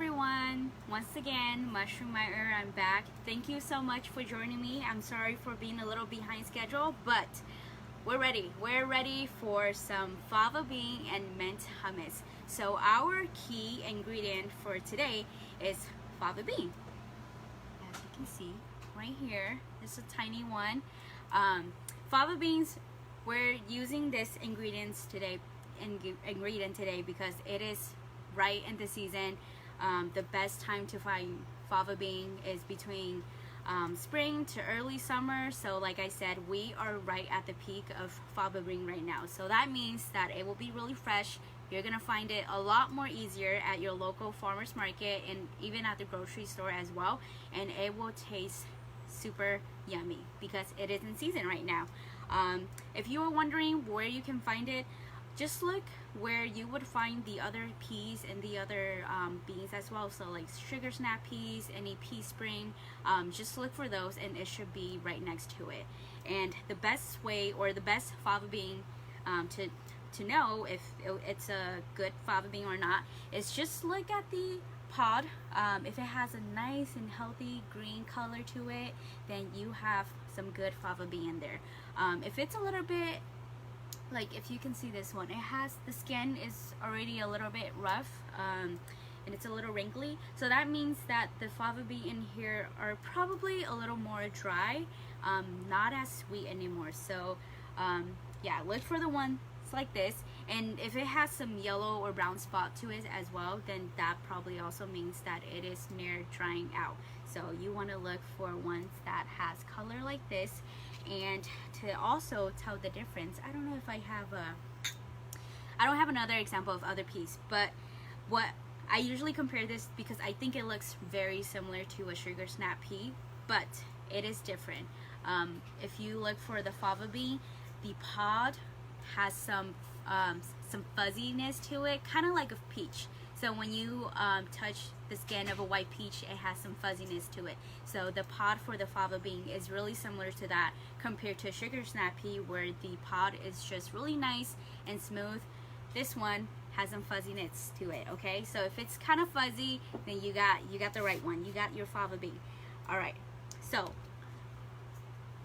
everyone, once again, Mushroom Mai Err, I'm back. Thank you so much for joining me. I'm sorry for being a little behind schedule, but we're ready. We're ready for some fava bean and mint hummus. So our key ingredient for today is fava bean. As you can see right here, this is a tiny one. Fava beans, we're using this ingredient today because it is right in the season. The best time to find fava bean is between spring to early summer. So like I said, we are right at the peak of fava bean right now. So that means that it will be really fresh. You're gonna find it a lot more easier at your local farmers market and even at the grocery store as well. And it will taste super yummy because it is in season right now. If you were wondering where you can find it, just look where you would find the other peas and the other beans as well. So like sugar snap peas, any pea spring, just look for those and it should be right next to it. And the best way, or the best fava bean to know if it's a good fava bean or not, is just look at the pod. If it has a nice and healthy green color to it, then you have some good fava bean in there. If it's a little bit, like if you can see this one, it has, the skin is already a little bit rough and it's a little wrinkly, so that means that the fava bean in here are probably a little more dry, not as sweet anymore. So yeah, look for the ones like this, and if it has some yellow or brown spot to it as well, then that probably also means that it is near drying out. So you want to look for ones that has color like this. And to also tell the difference, I don't know if I don't have another example of other peas, but what I usually compare this, because I think it looks very similar to a sugar snap pea, but it is different. If you look for the fava bean, the pod has some fuzziness to it, kind of like a peach. So when you touch the skin of a white peach, it has some fuzziness to it. So the pod for the fava bean is really similar to that, compared to a sugar snap pea where the pod is just really nice and smooth. This one has some fuzziness to it. Okay, so if it's kind of fuzzy, then you got the right one. You got your fava bean. All right, so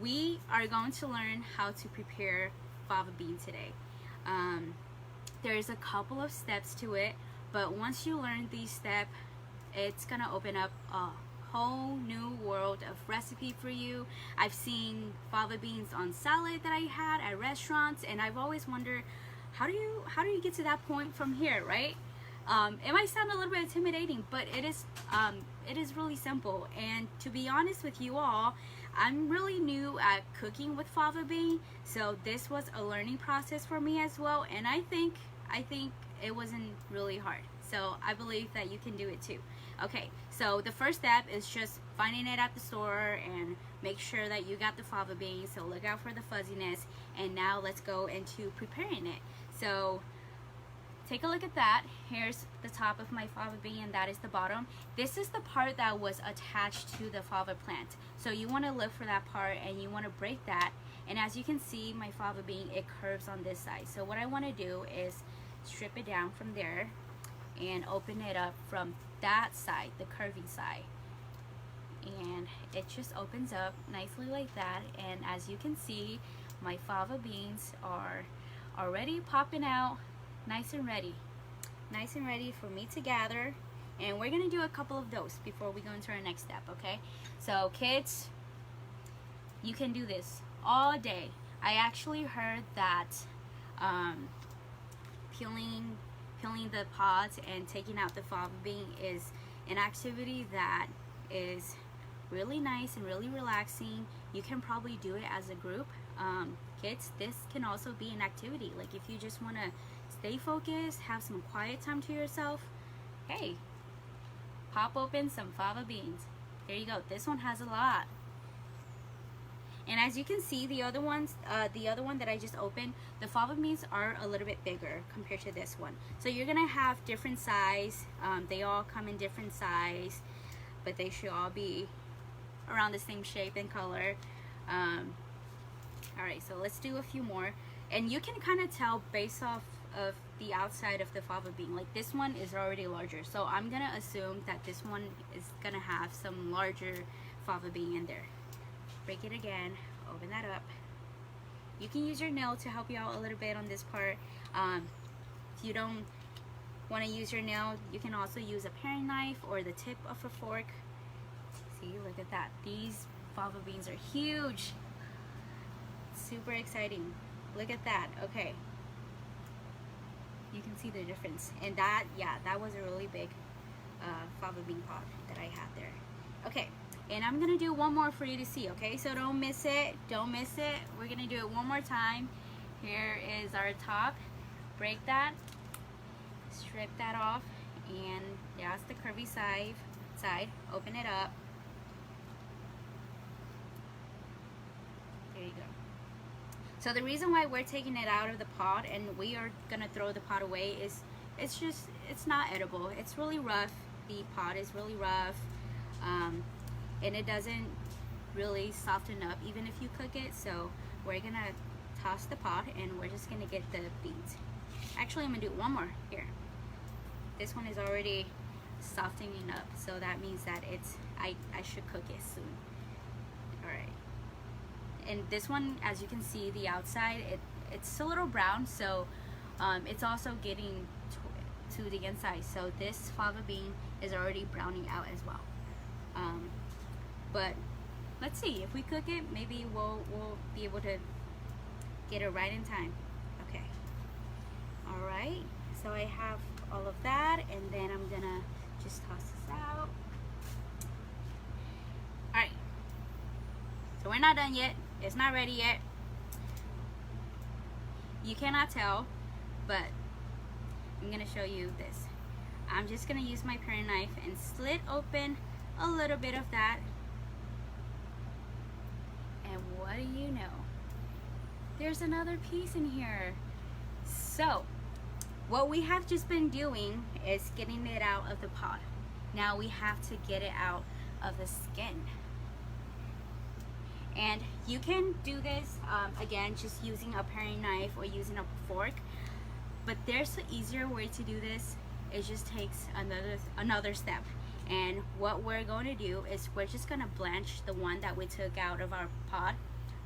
we are going to learn how to prepare fava bean today. There's a couple of steps to it, but once you learn these steps, it's gonna open up a whole new world of recipe for you. I've seen fava beans on salad that I had at restaurants, and I've always wondered, how do you get to that point from here, right? It might sound a little bit intimidating, but it is really simple. And to be honest with you all, I'm really new at cooking with fava bean, so this was a learning process for me as well, and I think it wasn't really hard. So I believe that you can do it too. Okay, so the first step is just finding it at the store and make sure that you got the fava bean, so look out for the fuzziness. And now let's go into preparing it. So take a look at that. Here's the top of my fava bean, and that is the bottom. This is the part that was attached to the fava plant. So you want to look for that part and you want to break that. And as you can see, my fava bean, it curves on this side. So what I want to do is strip it down from there and open it up from that side, the curvy side. And it just opens up nicely like that. And as you can see, my fava beans are already popping out, nice and ready for me to gather. And we're gonna do a couple of those before we go into our next step. Okay, so kids, you can do this all day. I actually heard that peeling the pods and taking out the fava bean is an activity that is really nice and really relaxing. You can probably do it as a group. Kids, this can also be an activity. Like if you just want to stay focused, have some quiet time to yourself, hey, pop open some fava beans. There you go. This one has a lot. And as you can see, the other one that I just opened, the fava beans are a little bit bigger compared to this one. So you're gonna have different size. They all come in different size, but they should all be around the same shape and color. All right, so let's do a few more. And you can kind of tell based off of the outside of the fava bean. Like this one is already larger, so I'm gonna assume that this one is gonna have some larger fava bean in there. Break it again, open that up. You can use your nail to help you out a little bit on this part. If you don't want to use your nail, you can also use a paring knife or the tip of a fork. See, look at that. These fava beans are huge. Super exciting. Look at that. Okay. You can see the difference. And that, yeah, that was a really big fava bean pod that I had there. Okay. And I'm gonna do one more for you to see, okay? So don't miss it, don't miss it. We're gonna do it one more time. Here is our top. Break that, strip that off, and that's the curvy side. Open it up. There you go. So the reason why we're taking it out of the pot and we are gonna throw the pot away is it's not edible. It's really rough. The pot is really rough. And it doesn't really soften up even if you cook it. So we're gonna toss the pot and we're just gonna get the beans. Actually, I'm gonna do one more here. This one is already softening up, so that means that I should cook it soon. All right. And this one, as you can see, the outside it's a little brown, so it's also getting to the inside. So this fava bean is already browning out as well. But let's see, if we cook it, maybe we'll be able to get it right in time. Okay. All right. So I have all of that, and then I'm gonna just toss this out. All right. So we're not done yet. It's not ready yet. You cannot tell, but I'm gonna show you this. I'm just gonna use my paring knife and slit open a little bit of that. And what do you know? There's another piece in here. So, what we have just been doing is getting it out of the pot. Now we have to get it out of the skin. And you can do this, again, just using a paring knife or using a fork. But there's an easier way to do this. It just takes another step. And what we're going to do is we're just going to blanch the one that we took out of our pot.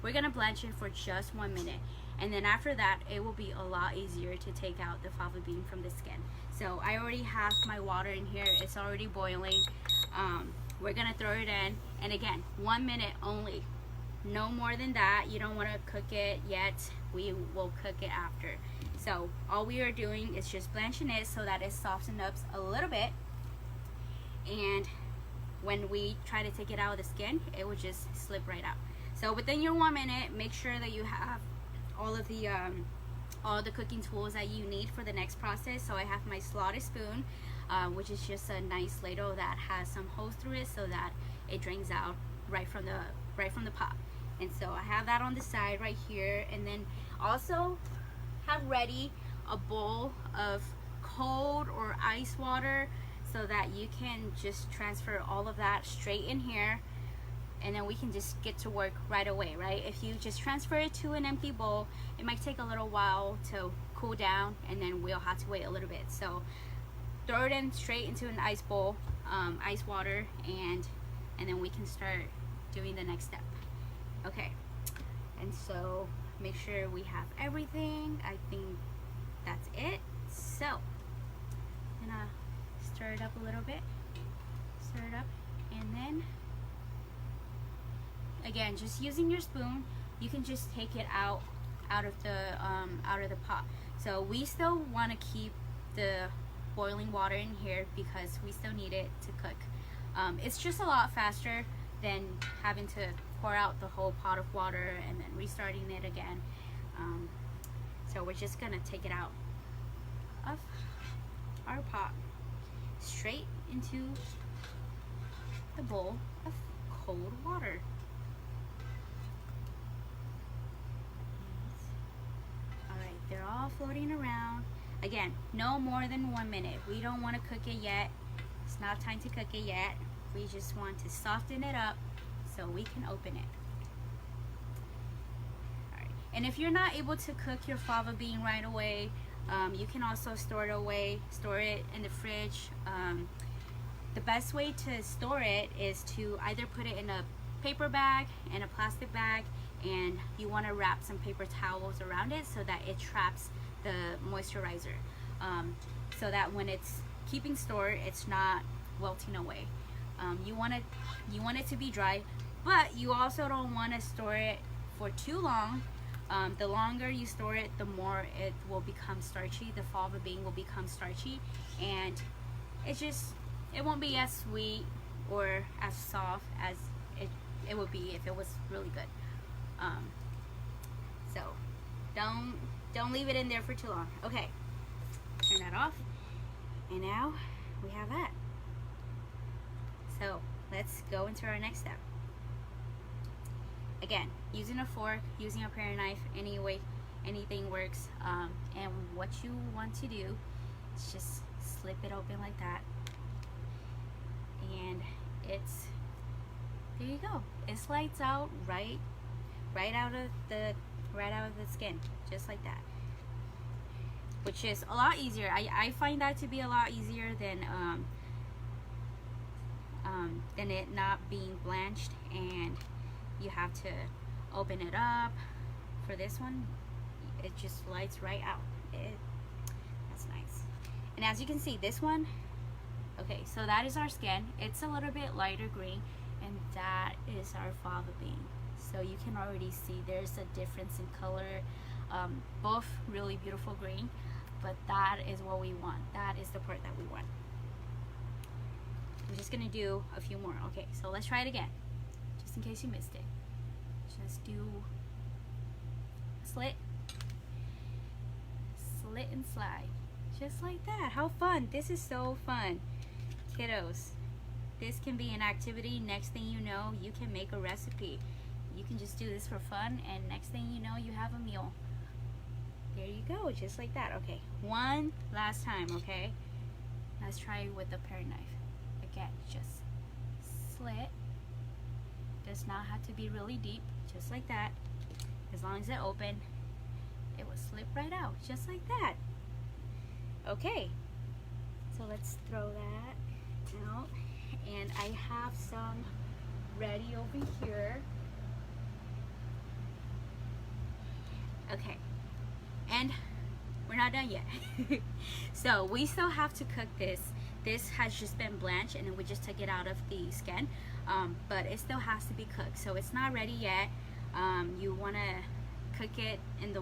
We're going to blanch it for just 1 minute. And then after that, it will be a lot easier to take out the fava bean from the skin. So I already have my water in here. It's already boiling. We're going to throw it in. And again, 1 minute only. No more than that. You don't want to cook it yet. We will cook it after. So all we are doing is just blanching it so that it softens up a little bit. And when we try to take it out of the skin, it will just slip right out. So within your 1 minute, make sure that you have all the cooking tools that you need for the next process. So I have my slotted spoon, which is just a nice ladle that has some holes through it so that it drains out right from the pot. And so I have that on the side right here, and then also have ready a bowl of cold or ice water so that you can just transfer all of that straight in here, and then we can just get to work right away, right? If you just transfer it to an empty bowl, it might take a little while to cool down, and then we'll have to wait a little bit. So throw it in straight into an ice bowl, ice water, and then we can start doing the next step. Okay, and so make sure we have everything. I think that's it. So I'm gonna stir it up a little bit, stir it up, and then again, just using your spoon, you can just take it out of the pot. So we still want to keep the boiling water in here because we still need it to cook. It's just a lot faster than having to pour out the whole pot of water and then restarting it again. So we're just gonna take it out of our pot straight into the bowl of cold water. Alright, they're all floating around. Again, no more than 1 minute. We don't want to cook it yet. It's not time to cook it yet. We just want to soften it up so we can open it. Alright, and if you're not able to cook your fava bean right away, You can also store it in the fridge. The best way to store it is to either put it in a paper bag and a plastic bag, and you want to wrap some paper towels around it so that it traps the moisturizer, so that when it's keeping stored, it's not wilting away. You want it to be dry, but you also don't want to store it for too long. The longer you store it, the more it will become starchy. The fava bean will become starchy, and it won't be as sweet or as soft as it would be if it was really good. So don't leave it in there for too long. Okay, turn that off, and now we have that. So let's go into our next step. Again, using a fork, using a paring knife, anything works. And what you want to do is just slip it open like that, and there you go. It slides out right out of the skin, just like that. Which is a lot easier. I find that to be a lot easier than it not being blanched and you have to open it up. For this one, it just slides right out. That's nice. And as you can see, this one, okay, so that is our skin. It's a little bit lighter green, and that is our fava bean. So you can already see there's a difference in color. Both really beautiful green, but that is what we want. That is the part that we want. I'm just gonna do a few more. Okay, so let's try it again, just in case you missed it. Just do slit and slide, just like that. How fun. This is so fun, kiddos. This can be an activity. Next thing you know, you can make a recipe. You can just do this for fun, and next thing you know, you have a meal. There you go, just like that. Okay, one last time. Okay, let's try with the paring knife. Again, just slit. Does not have to be really deep, just like that. As long as it open, it will slip right out, just like that. Okay, so let's throw that out, and I have some ready over here. Okay, and we're not done yet. So we still have to cook this. This has just been blanched, and then we just took it out of the skin, but it still has to be cooked, so it's not ready yet. You want to cook it in the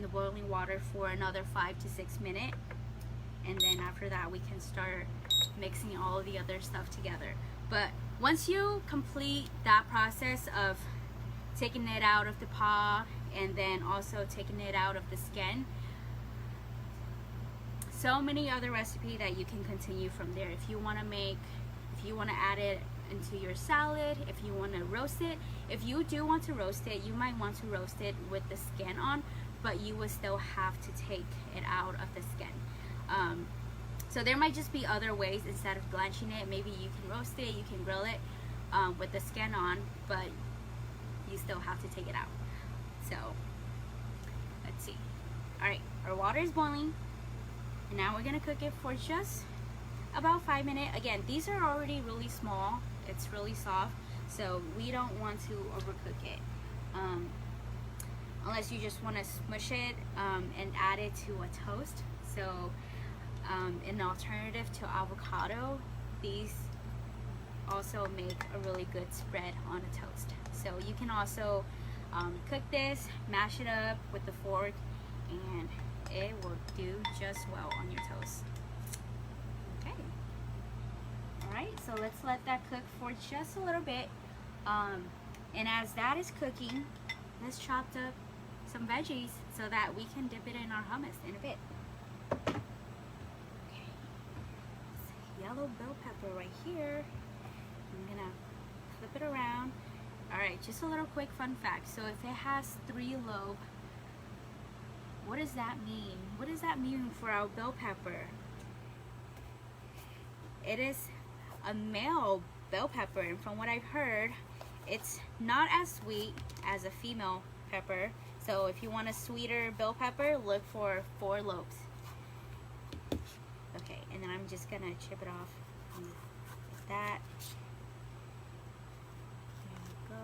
boiling water for another 5 to 6 minutes, and then after that we can start mixing all of the other stuff together. But once you complete that process of taking it out of the pot and then also taking it out of the skin, so many other recipes that you can continue from there. If you want to add it into your salad, if you want to roast it, if you do want to roast it, you might want to roast it with the skin on, but you will still have to take it out of the skin. So there might just be other ways instead of blanching it. Maybe you can roast it, you can grill it with the skin on, but you still have to take it out. So let's see. All right, our water is boiling, and now we're gonna cook it for just about 5 minutes. Again, these are already really small. It's really soft, so we don't want to overcook it. Unless you just want to smush it and add it to a toast. So an alternative to avocado, these also make a really good spread on a toast. So you can also cook this, mash it up with the fork, and it will do just well on your toast. Okay. Alright, so let's let that cook for just a little bit. And as that is cooking, let's chop up some veggies so that we can dip it in our hummus in a bit. Okay. Yellow bell pepper right here. I'm gonna flip it around. Alright, just a little quick fun fact. So if it has 3 lobes, what does that mean? What does that mean for our bell pepper? It is a male bell pepper, and from what I've heard, it's not as sweet as a female pepper. So if you want a sweeter bell pepper, look for 4 lobes. and then I'm just gonna chip it off like that. There we go.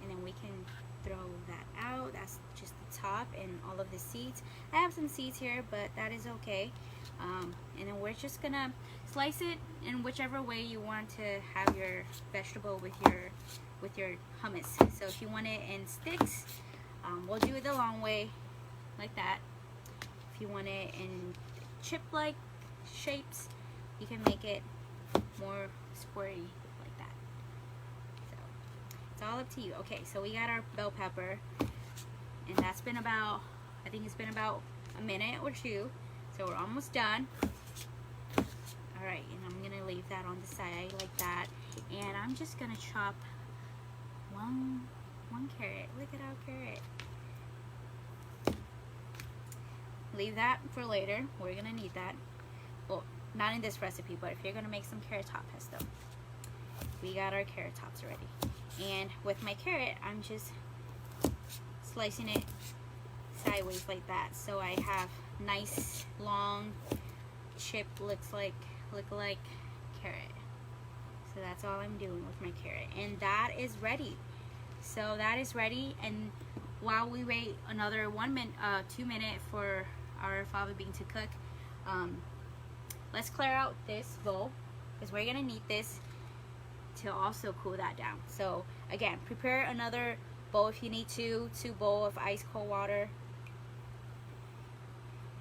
And then we can throw that out. That's just the top and all of the seeds. I have some seeds here, but that is okay. And then we're just gonna slice it in whichever way you want to have your vegetable with your hummus. So if you want it in sticks, we'll do it the long way, like that. If you want it in chip-like shapes, you can make it more squirty like that. So it's all up to you. Okay, so we got our bell pepper, and that's been about, I think it's been about a minute or two. So we're almost done. Alright, and I'm gonna leave that on the side like that. And I'm just gonna chop one carrot. Look at our carrot. Leave that for later. We're gonna need that. Well, not in this recipe, but if you're gonna make some carrot top pesto. We got our carrot tops already. And with my carrot, I'm just slicing it sideways like that. So I have nice long chip look like carrot. So that's all I'm doing with my carrot, and that is ready. So that is ready, and while we wait another 2 minutes for our fava bean to cook, let's clear out this bowl because we're gonna need this to also cool that down. So again, prepare another bowl if you need to, 2 bowls of ice cold water.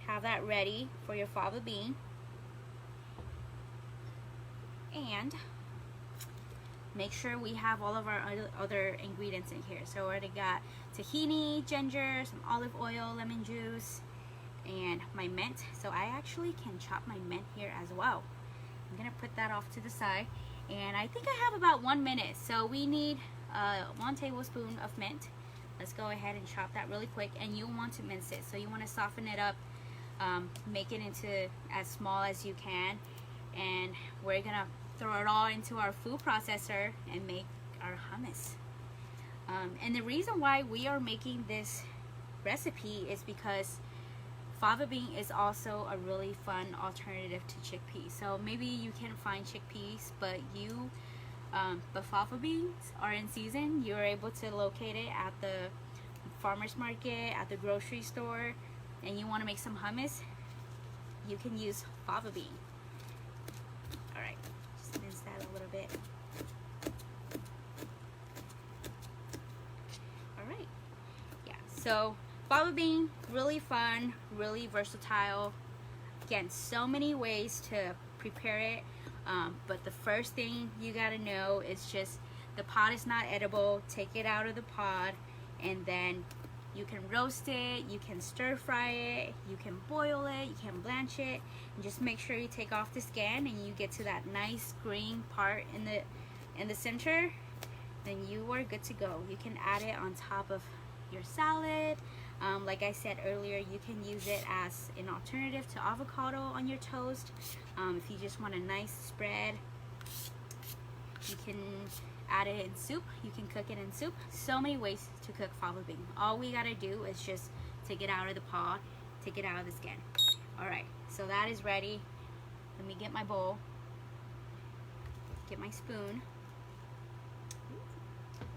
Have that ready for your fava bean. And make sure we have all of our other ingredients in here. So we already got tahini, ginger, some olive oil, lemon juice, and my mint. So I actually can chop my mint here as well. I'm gonna put that off to the side. And I think I have about 1 minute. So we need 1 tablespoon of mint. Let's go ahead and chop that really quick. And you want to mince it. So you want to soften it up, make it into as small as you can. And we're gonna throw it all into our food processor and make our hummus. And the reason why we are making this recipe is because fava bean is also a really fun alternative to chickpeas. So maybe you can find chickpeas, but fava beans are in season. You're able to locate it at the farmer's market, at the grocery store, and you want to make some hummus, you can use fava bean. Alright, just mince that a little bit. Alright, yeah, so fava bean, really fun, really versatile. Again, so many ways to prepare it, but the first thing you gotta know is just the pod is not edible. Take it out of the pod, and then you can roast it, you can stir fry it, you can boil it, you can blanch it, and just make sure you take off the skin and you get to that nice green part in the center, then you are good to go. You can add it on top of your salad. Like I said earlier, you can use it as an alternative to avocado on your toast. If you just want a nice spread, you can add it in soup. You can cook it in soup. So many ways to cook fava bean. All we gotta do is just take it out of the pod, take it out of the skin. Alright, so that is ready. Let me get my bowl, get my spoon.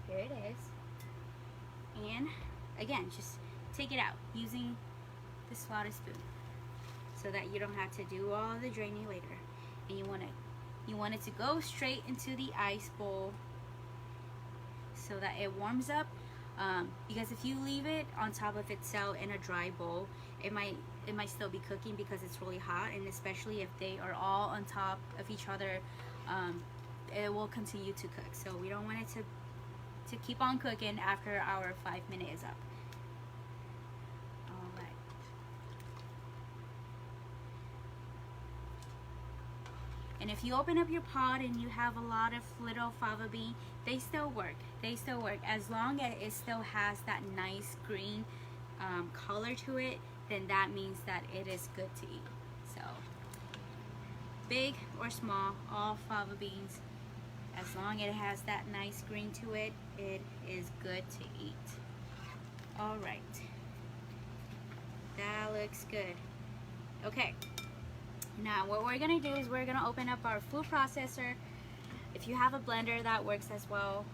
Here it is. And again, just take it out using the slotted spoon so that you don't have to do all the draining later. And you want it to go straight into the ice bowl so that it warms up, because if you leave it on top of itself in a dry bowl, it might still be cooking because it's really hot, and especially if they are all on top of each other, it will continue to cook. So we don't want it to keep on cooking after our 5 minutes is up. Alright. And if you open up your pot and you have a lot of little fava bean, they still work. They still work. As long as it still has that nice green color to it, then that means that it is good to eat. So, big or small, all fava beans, as long as it has that nice green to it, it is good to eat. Alright. That looks good. Okay. Now what we're gonna do is we're gonna open up our food processor. If you have a blender, that works as well.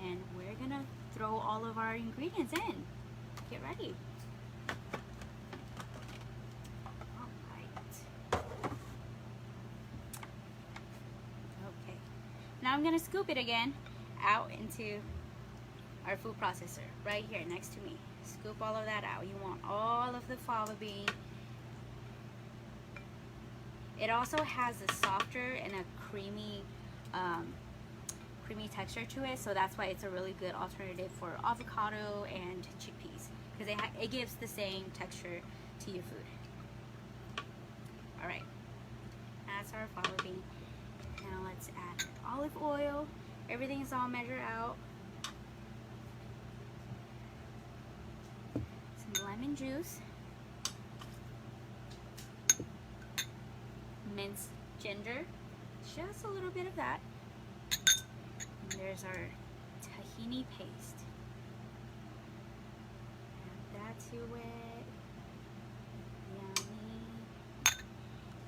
And we're gonna throw all of our ingredients in. Get ready. All right. Okay. Now I'm gonna scoop it again out into our food processor right here next to me. Scoop all of that out. You want all of the fava bean. It also has a softer and a creamy texture to it, so that's why it's a really good alternative for avocado and chickpeas, because it gives the same texture to your food. All right, that's our fava bean. Now let's add olive oil. Everything is all measured out. Some lemon juice. Minced ginger, just a little bit of that. And there's our tahini paste. Add that to it. Yummy.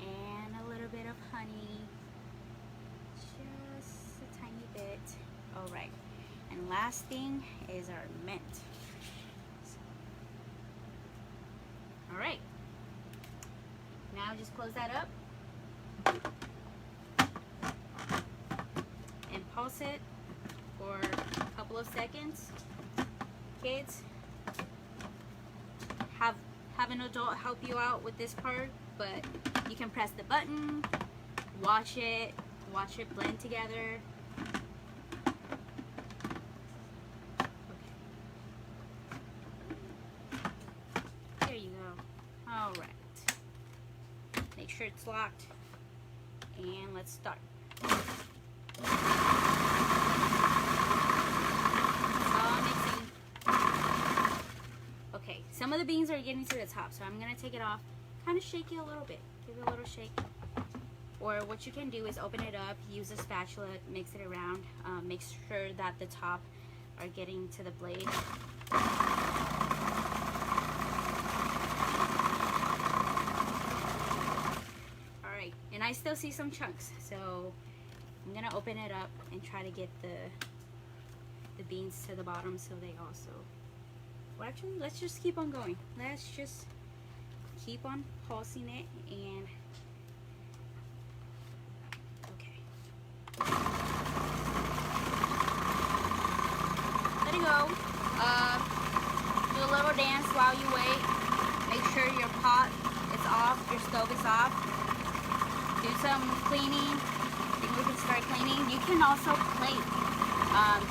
And a little bit of honey. Just a tiny bit. All right. And last thing is our mint. All right. Now just close that up. And pause it for a couple of seconds. Kids, have an adult help you out with this part, but you can press the button, watch it blend together. Okay. There you go. All right. Make sure it's locked. And let's start. All mixing. Okay, some of the beans are getting to the top, so I'm gonna take it off, kind of shake it a little bit, give it a little shake. Or what you can do is open it up, use a spatula, mix it around, make sure that the top are getting to the blade. And I still see some chunks, so I'm gonna open it up and try to get the beans to the bottom so they also, well, actually let's just keep on going. Let's just keep on pulsing it. And okay, let it go. Do a little dance while you wait. Make sure your pot is off, your stove is off. Do some cleaning. Then we can start cleaning. You can also plate.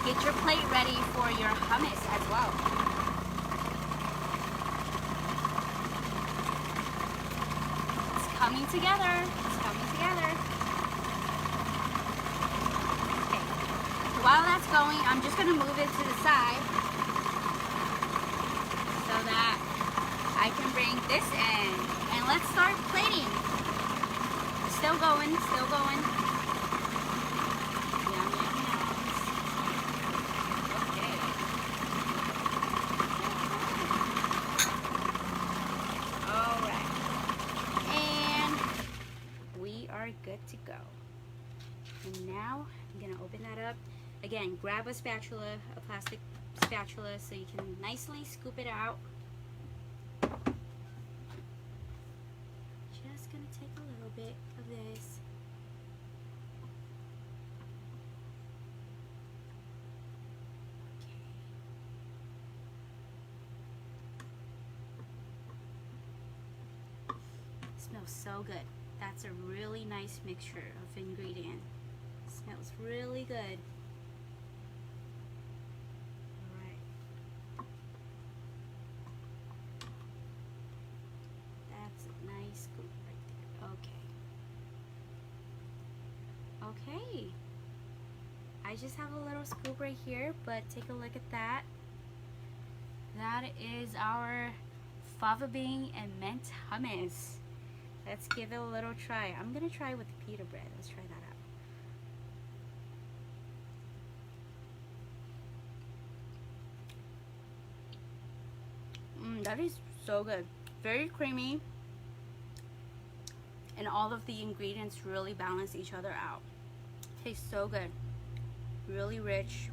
Get your plate ready for your hummus as well. It's coming together. It's coming together. Okay. So while that's going, I'm just gonna move it to the side so that I can bring this in. And let's start plating. Still going, still going. Yum, yum, yum. Okay. All right. And we are good to go. And now I'm gonna open that up. Again, grab a spatula, a plastic spatula, so you can nicely scoop it out. Just gonna take a little bit of this. Okay. Smells so good. That's a really nice mixture of ingredients. Smells really good. Alright. That's a nice scoop right there. Okay. Okay. I just have a little scoop right here, but take a look at that. That is our fava bean and mint hummus. Let's give it a little try. I'm gonna try with the pita bread. Let's try that out. That is so good. Very creamy. and all of the ingredients really balance each other out. Tastes so good, really rich.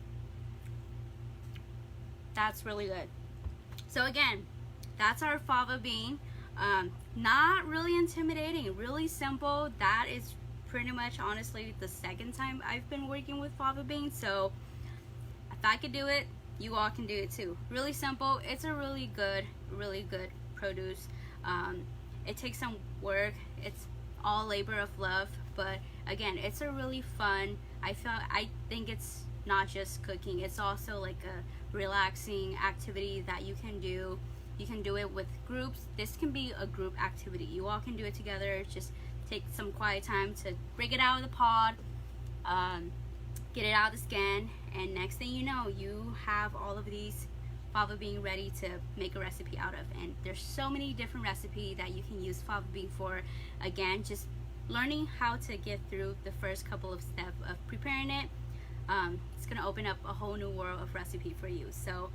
That's really good. So again, that's our fava bean. Not really intimidating, really simple. That is pretty much honestly the second time I've been working with fava beans, so if I could do it, you all can do it too. Really simple. It's a really good produce. It takes some work. It's all labor of love, but again, it's a really fun, I think it's not just cooking, it's also like a relaxing activity that you can do. You can do it with groups. This can be a group activity. You all can do it together. Just take some quiet time to break it out of the pod, get it out of the skin, and next thing you know, you have all of these fava bean ready to make a recipe out of. And there's so many different recipes that you can use fava bean for. Again, just learning how to get through the first couple of steps of preparing it, it's gonna open up a whole new world of recipe for you. So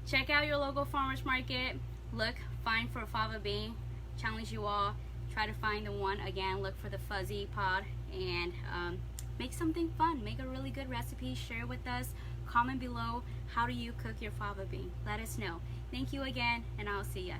check out your local farmers market, look, find for fava bean, challenge you all, try to find the one. Again, look for the fuzzy pod, and make something fun, make a really good recipe, share with us, comment below, how do you cook your fava bean? Let us know. Thank you again, and I'll see ya.